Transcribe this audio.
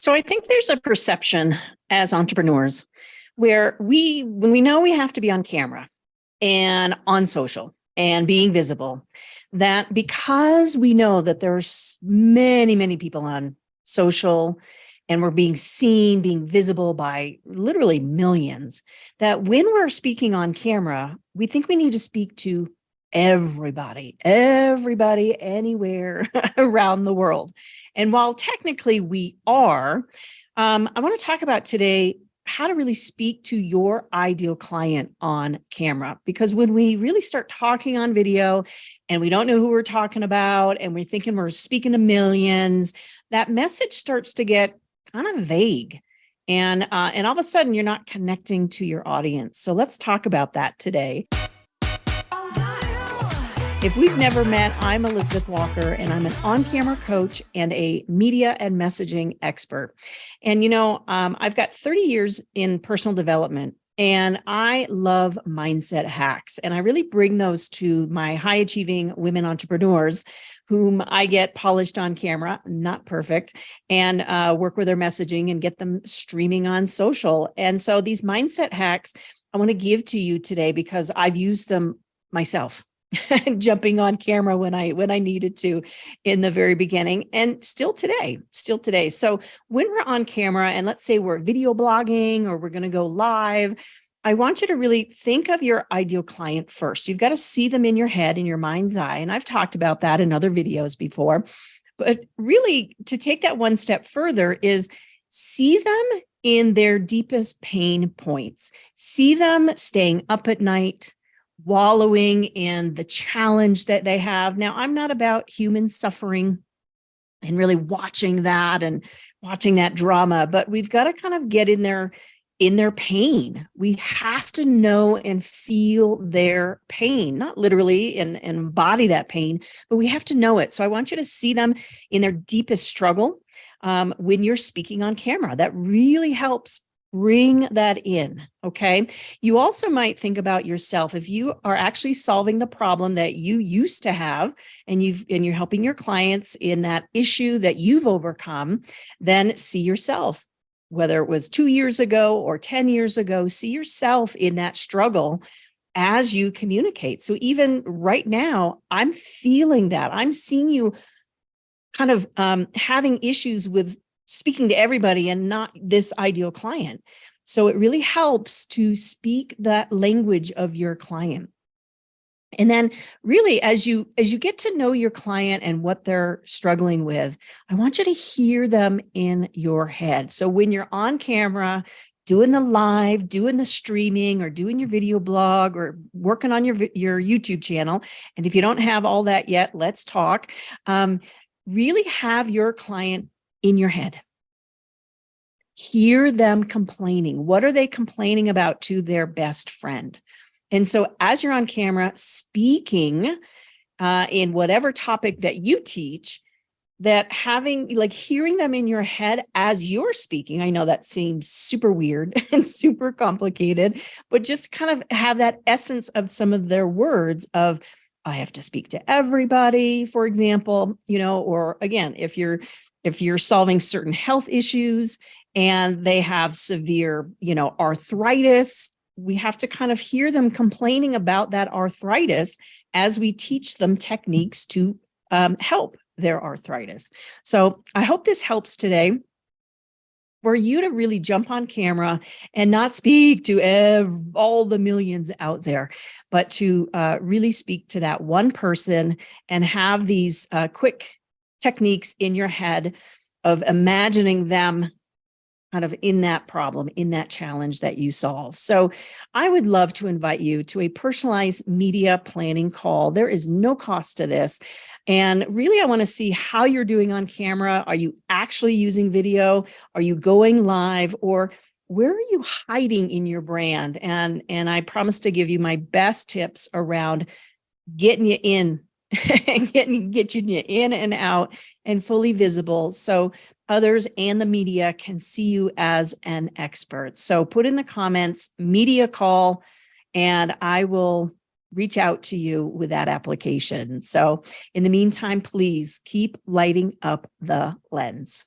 So I think there's a perception as entrepreneurs where when we know we have to be on camera and on social and being visible, that because we know that there's many, many people on social and we're being seen, being visible by literally millions, that when we're speaking on camera, we think we need to speak to everybody, anywhere around the world. And while technically we are, I want to talk about today how to really speak to your ideal client on camera. Because when we really start talking on video and we don't know who we're talking about and we're thinking we're speaking to millions, that message starts to get kind of vague. And all of a sudden, you're not connecting to your audience. So let's talk about that today. If we've never met, I'm Elizabeth Walker, and I'm an on-camera coach and a media and messaging expert. And, I've got 30 years in personal development, and I love mindset hacks. And I really bring those to my high-achieving women entrepreneurs whom I get polished on camera, not perfect, and work with their messaging and get them streaming on social. And so these mindset hacks I want to give to you today because I've used them myself. Jumping on camera when I needed to in the very beginning, and still today. So when we're on camera and let's say we're video blogging or we're going to go live, I want you to really think of your ideal client first. You've got to see them in your head, in your mind's eye. And I've talked about that in other videos before, but really to take that one step further is see them in their deepest pain points. See them staying up at night, wallowing in the challenge that they have. Now, I'm not about human suffering and really watching that drama, but we've got to kind of get in their pain. We have to know and feel their pain, not literally and embody that pain, but we have to know it. So I want you to see them in their deepest struggle when you're speaking on camera. That really helps bring that in, okay? You also might think about yourself. If you are actually solving the problem that you used to have and you're helping your clients in that issue that you've overcome, then see yourself, whether it was 2 years ago or 10 years ago, see yourself in that struggle as you communicate. So even right now, I'm feeling that. I'm seeing you kind of having issues with speaking to everybody and not this ideal client. So it really helps to speak that language of your client. And then really, as you get to know your client and what they're struggling with, I want you to hear them in your head. So when you're on camera, doing the live, doing the streaming, or doing your video blog, or working on your YouTube channel, and if you don't have all that yet, let's talk. Really have your client in your head. Hear them complaining. What are they complaining about to their best friend? And so as you're on camera speaking in whatever topic that you teach, that hearing them in your head as you're speaking, I know that seems super weird and super complicated, but just kind of have that essence of some of their words of, I have to speak to everybody, for example, or again, if you're solving certain health issues and they have severe, arthritis, we have to kind of hear them complaining about that arthritis as we teach them techniques to help their arthritis. So I hope this helps today for you to really jump on camera and not speak to all the millions out there, but to really speak to that one person and have these quick techniques in your head of imagining them kind of in that problem, in that challenge that you solve. So I would love to invite you to a personalized media planning call. There is no cost to this. And really, I want to see how you're doing on camera. Are you actually using video? Are you going live? Or where are you hiding in your brand? And I promise to give you my best tips around getting you in and getting you in and out and fully visible so others and the media can see you as an expert. So put in the comments, media call, and I will reach out to you with that application. So in the meantime, please keep lighting up the lens.